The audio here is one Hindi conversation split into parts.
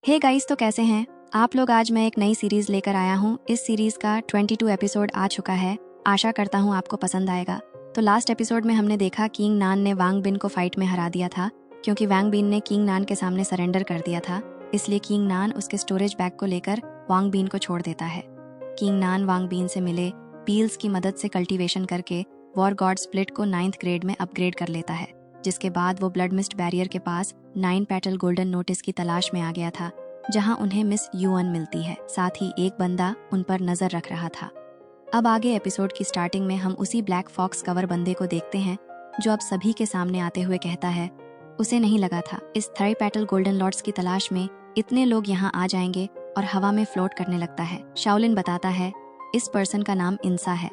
हे गाइस, तो कैसे हैं आप लोग। आज मैं एक नई सीरीज लेकर आया हूँ। इस सीरीज का 22 एपिसोड आ चुका है। आशा करता हूँ आपको पसंद आएगा। तो लास्ट एपिसोड में हमने देखा किंग नान ने वांग बिन को फाइट में हरा दिया था, क्योंकि वांग बिन ने किंग नान के सामने सरेंडर कर दिया था। इसलिए किंग नान उसके स्टोरेज बैग को लेकर वांग बिन को छोड़ देता है। किंग नान वांग बिन से मिले पील्स की मदद से कल्टीवेशन करके वॉर गॉड स्प्लिट को 9th ग्रेड में अपग्रेड कर लेता है, जिसके बाद वो ब्लड मिस्ट बैरियर के पास 9 पेटल गोल्डन नोटिस की तलाश में आ गया था, जहां उन्हें मिस यूअन मिलती है। साथ ही एक बंदा उन पर नजर रख रहा था। अब आगे एपिसोड की स्टार्टिंग में हम उसी ब्लैक फॉक्स कवर बंदे को देखते हैं, जो अब सभी के सामने आते हुए कहता है उसे नहीं लगा था इस 3 पेटल गोल्डन लॉर्ड्स की तलाश में इतने लोग यहाँ आ जाएंगे, और हवा में फ्लोट करने लगता है। शाओलिन बताता है इस पर्सन का नाम इंसा है,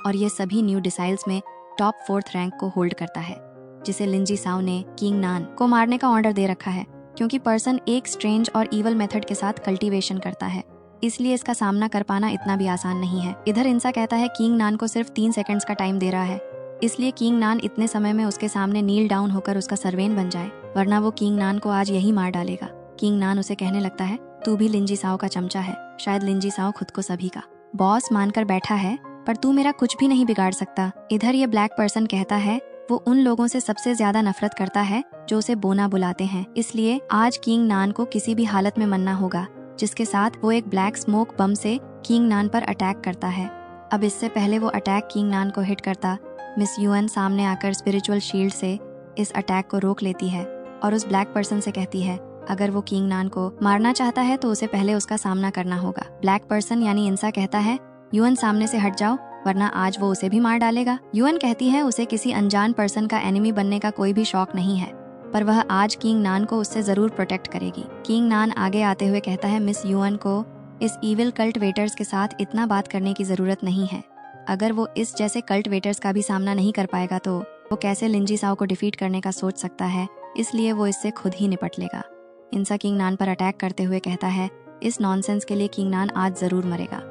और ये सभी न्यू डिसाइल्स में टॉप 4th रैंक को होल्ड करता है, जिसे लिंजी साओ ने किंग नान को मारने का ऑर्डर दे रखा है, क्योंकि पर्सन एक स्ट्रेंज और ईवल मेथड के साथ कल्टीवेशन करता है। इसलिए इसका सामना कर पाना इतना भी आसान नहीं है। इधर इंसा कहता है किंग नान को सिर्फ 3 सेकंड्स का टाइम दे रहा है, इसलिए किंग नान इतने समय में उसके सामने नील डाउन होकर उसका सर्वेन बन जाए, वरना वो किंग नान को आज यही मार डालेगा। किंग नान उसे कहने लगता है तू भी लिंजी साओ का चमचा है। शायद लिंजी साओ खुद को सभी का बॉस मानकर बैठा है, पर तू मेरा कुछ भी नहीं बिगाड़ सकता। इधर ये ब्लैक पर्सन कहता है वो उन लोगों से सबसे ज्यादा नफरत करता है जो उसे बोना बुलाते हैं, इसलिए आज किंग नान को किसी भी हालत में मरना होगा। जिसके साथ वो एक ब्लैक स्मोक बम से किंग नान पर अटैक करता है। अब इससे पहले वो अटैक किंग नान को हिट करता, मिस यूएन सामने आकर स्पिरिचुअल शील्ड से इस अटैक को रोक लेती है, और उस ब्लैक पर्सन से कहती है अगर वो किंग नान को मारना चाहता है तो उसे पहले उसका सामना करना होगा। ब्लैक पर्सन यानी इंसा कहता है यूएन सामने से हट जाओ, वरना आज वो उसे भी मार डालेगा। यूएन कहती है उसे किसी अनजान पर्सन का एनिमी बनने का कोई भी शौक नहीं है, पर वह आज किंग नान को उससे जरूर प्रोटेक्ट करेगी। किंग नान आगे आते हुए कहता है मिस यूएन को इस इविल कल्ट वेटर्स के साथ इतना बात करने की जरूरत नहीं है। अगर वो इस जैसे कल्ट वेटर्स का भी सामना नहीं कर पाएगा तो वो कैसे लिंजी साओ को डिफीट करने का सोच सकता है, इसलिए वो इससे खुद ही निपट लेगा। इंसा किंग नान पर अटैक करते हुए कहता है इस नॉनसेंस के लिए किंग नान आज जरूर मरेगा।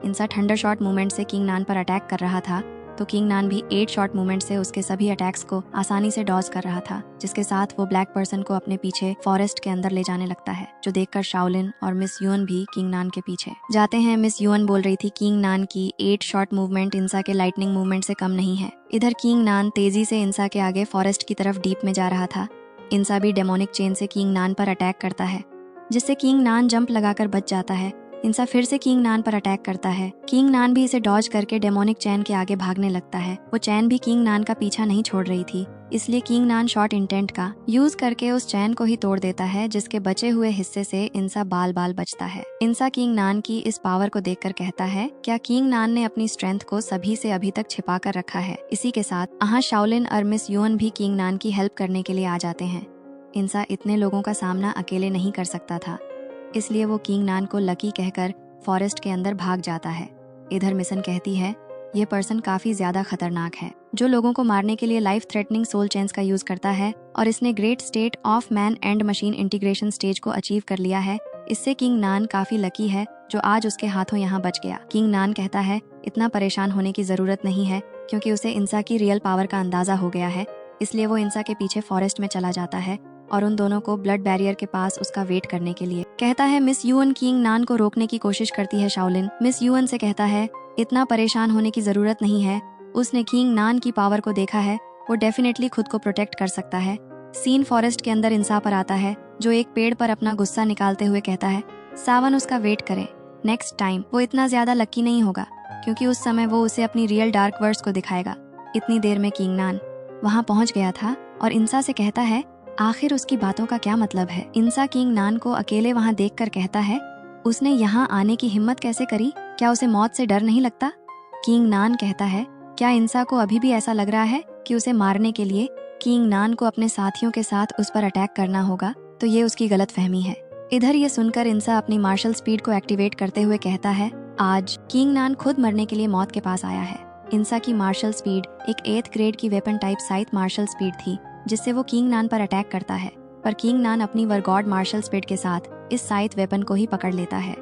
इंसा थंडर शॉट मूवमेंट से किंग नान पर अटैक कर रहा था, तो किंग नान भी 8 शॉट मूवमेंट से उसके सभी अटैक्स को आसानी से डॉज कर रहा था, जिसके साथ वो ब्लैक पर्सन को अपने पीछे फॉरेस्ट के अंदर ले जाने लगता है, जो देखकर शाओलिन और मिस यूएन भी किंग नान के पीछे जाते हैं। मिस यूएन बोल रही थी किंग नान की 8 शॉट मूवमेंट इंसा के लाइटनिंग मूवमेंट से कम नहीं है। इधर किंग नान तेजी से इंसा के आगे फॉरेस्ट की तरफ डीप में जा रहा था। इंसा भी डेमोनिक चेन से किंग नान पर अटैक करता है, जिससे किंग नान जंप लगाकर बच जाता है। इंसा फिर से किंग नान पर अटैक करता है। किंग नान भी इसे डॉज करके डेमोनिक चैन के आगे भागने लगता है। वो चैन भी किंग नान का पीछा नहीं छोड़ रही थी, इसलिए किंग नान शॉर्ट इंटेंट का यूज करके उस चैन को ही तोड़ देता है, जिसके बचे हुए हिस्से से इंसा बाल बाल बचता है। इंसा किंग नान की इस पावर को देखकर कहता है क्या किंग नान ने अपनी स्ट्रेंथ को सभी से अभी तक छिपा कर रखा है। इसी के साथ शाओलिन और मिस यूएन भी किंग नान की हेल्प करने के लिए आ जाते हैं। इंसा इतने लोगों का सामना अकेले नहीं कर सकता था, इसलिए वो किंग नान को लकी कहकर फॉरेस्ट के अंदर भाग जाता है। इधर मिसन कहती है ये पर्सन काफी ज्यादा खतरनाक है, जो लोगों को मारने के लिए लाइफ थ्रेटनिंग सोल चेन्स का यूज करता है, और इसने great state of man and machine integration stage को अचीव कर लिया है। इससे किंग नान काफी लकी है जो आज उसके हाथों यहाँ बच गया। किंग नान कहता है इतना परेशान होने की जरूरत नहीं है, क्योंकि उसे इंसा की रियल पावर का अंदाजा हो गया है। इसलिए वो इंसा के पीछे फॉरेस्ट में चला जाता है और उन दोनों को ब्लड बैरियर के पास उसका वेट करने के लिए कहता है। मिस यूएन किंग नान को रोकने की कोशिश करती है। शाओलिन मिस यूएन से कहता है इतना परेशान होने की जरूरत नहीं है, उसने किंग नान की पावर को देखा है, वो डेफिनेटली खुद को प्रोटेक्ट कर सकता है। सीन फॉरेस्ट के अंदर इंसा पर आता है, जो एक पेड़ पर अपना गुस्सा निकालते हुए कहता है सावन उसका वेट करे, नेक्स्ट टाइम वो इतना ज्यादा लकी नहीं होगा, क्योंकि उस समय वो उसे अपनी रियल डार्क वर्ड्स को दिखाएगा। इतनी देर में किंग नान वहाँ पहुँच गया था और इंसा से कहता है आखिर उसकी बातों का क्या मतलब है। इंसा किंग नान को अकेले वहाँ देखकर कहता है उसने यहाँ आने की हिम्मत कैसे करी, क्या उसे मौत से डर नहीं लगता। किंग नान कहता है क्या इंसा को अभी भी ऐसा लग रहा है कि उसे मारने के लिए किंग नान को अपने साथियों के साथ उस पर अटैक करना होगा, तो ये उसकी गलत फहमी है। इधर ये सुनकर इंसा अपनी मार्शल स्पीड को एक्टिवेट करते हुए कहता है आज किंग नान खुद मरने के लिए मौत के पास आया है। इंसा की मार्शल स्पीड एक 8th ग्रेड की वेपन टाइप साइथ मार्शल स्पीड थी, जिससे वो किंग नान पर अटैक करता है, पर किंग नान अपनी वर्गॉड मार्शल स्पीड के साथ इस साइथ वेपन को ही पकड़ लेता है।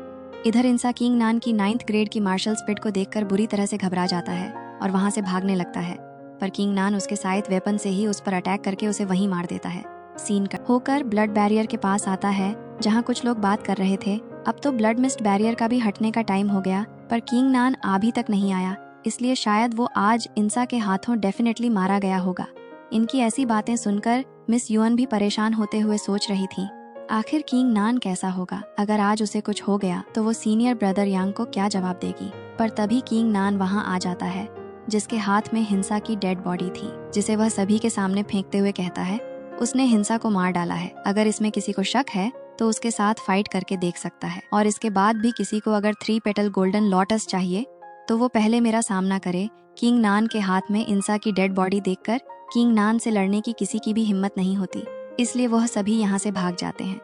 इधर इंसा किंग नान की 9th ग्रेड की मार्शल स्पीड को देखकर बुरी तरह से घबरा जाता है और वहां से भागने लगता है, पर किंग नान उसके साइथ वेपन से ही उस पर अटैक करके उसे वहीं मार देता है। सीन कट होकर ब्लड बैरियर के पास आता है जहाँ कुछ लोग बात कर रहे थे। अब तो ब्लड मिस्ट बैरियर का भी हटने का टाइम हो गया, पर किंग नान अभी तक नहीं आया, इसलिए शायद वो आज इंसा के हाथों डेफिनेटली मारा गया होगा। इनकी ऐसी बातें सुनकर मिस युअन भी परेशान होते हुए सोच रही थी, आखिर किंग नान कैसा होगा? अगर आज उसे कुछ हो गया तो वो सीनियर ब्रदर यांग को क्या जवाब देगी? पर तभी किंग नान वहाँ आ जाता है, जिसके हाथ में हिंसा की डेड बॉडी थी, जिसे वह सभी के सामने फेंकते हुए कहता है उसने हिंसा को मार डाला है। अगर इसमें किसी को शक है तो उसके साथ फाइट करके देख सकता है, और इसके बाद भी किसी को अगर 3 पेटल गोल्डन लोटस चाहिए तो वो पहले मेरा सामना करे। किंग नान के हाथ में इंसा की डेड बॉडी देखकर किंग नान से लड़ने की किसी की भी हिम्मत नहीं होती, इसलिए वह सभी यहाँ से भाग जाते हैं।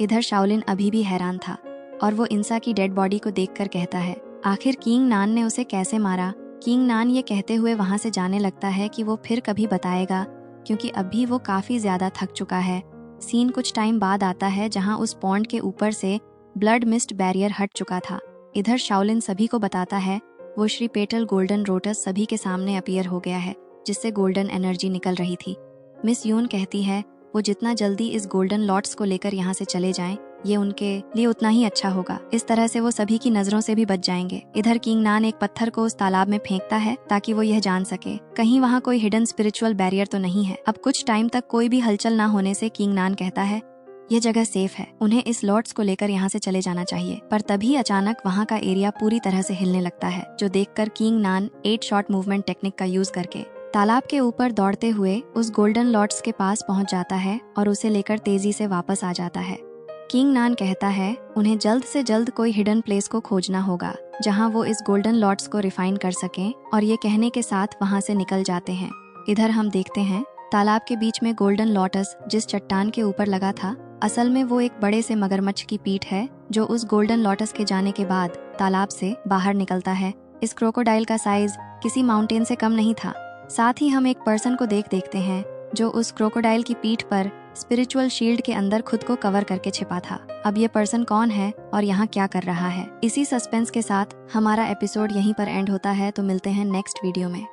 इधर शाओलिन अभी भी हैरान था और वो इंसा की डेड बॉडी को देखकर कहता है आखिर किंग नान ने उसे कैसे मारा? किंग नान ये कहते हुए वहाँ से जाने लगता है कि वो फिर कभी बताएगा, क्योंकि अभी वो काफी ज्यादा थक चुका है। सीन कुछ टाइम बाद आता है जहाँ उस पॉन्ड के ऊपर से ब्लड मिस्ट बैरियर हट चुका था। इधर शाओलिन सभी को बताता है वो श्री पेटल गोल्डन लोटस सभी के सामने अपीयर हो गया है, जिससे गोल्डन एनर्जी निकल रही थी। मिस यून कहती है वो जितना जल्दी इस गोल्डन लॉट्स को लेकर यहाँ से चले जाएं, ये उनके लिए उतना ही अच्छा होगा। इस तरह से वो सभी की नजरों से भी बच जाएंगे। इधर किंग नान एक पत्थर को उस तालाब में फेंकता है ताकि वो यह जान सके कहीं वहाँ कोई हिडन स्पिरिचुअल बैरियर तो नहीं है। अब कुछ टाइम तक कोई भी हलचल ना होने से किंग नान कहता है ये जगह सेफ है, उन्हें इस लॉट्स को लेकर यहाँ से चले जाना चाहिए। पर तभी अचानक वहाँ का एरिया पूरी तरह से हिलने लगता है, जो देखकर किंग नान 8 शॉट मूवमेंट टेक्निक का यूज करके तालाब के ऊपर दौड़ते हुए उस गोल्डन लॉट्स के पास पहुंच जाता है और उसे लेकर तेजी से वापस आ जाता है। किंग नान कहता है उन्हें जल्द से जल्द कोई हिडन प्लेस को खोजना होगा जहां वो इस गोल्डन लॉट्स को रिफाइन कर सकें, और ये कहने के साथ वहां से निकल जाते हैं। इधर हम देखते हैं तालाब के बीच में गोल्डन लॉटस जिस चट्टान के ऊपर लगा था, असल में वो एक बड़े से मगरमच्छ की पीठ है जो उस गोल्डन लॉटस के जाने के बाद तालाब से बाहर निकलता है। इस क्रोकोडाइल का साइज किसी माउंटेन से कम नहीं था। साथ ही हम एक पर्सन को देखते हैं जो उस क्रोकोडाइल की पीठ पर स्पिरिचुअल शील्ड के अंदर खुद को कवर करके छिपा था। अब ये पर्सन कौन है और यहाँ क्या कर रहा है? इसी सस्पेंस के साथ हमारा एपिसोड यहीं पर एंड होता है, तो मिलते हैं नेक्स्ट वीडियो में।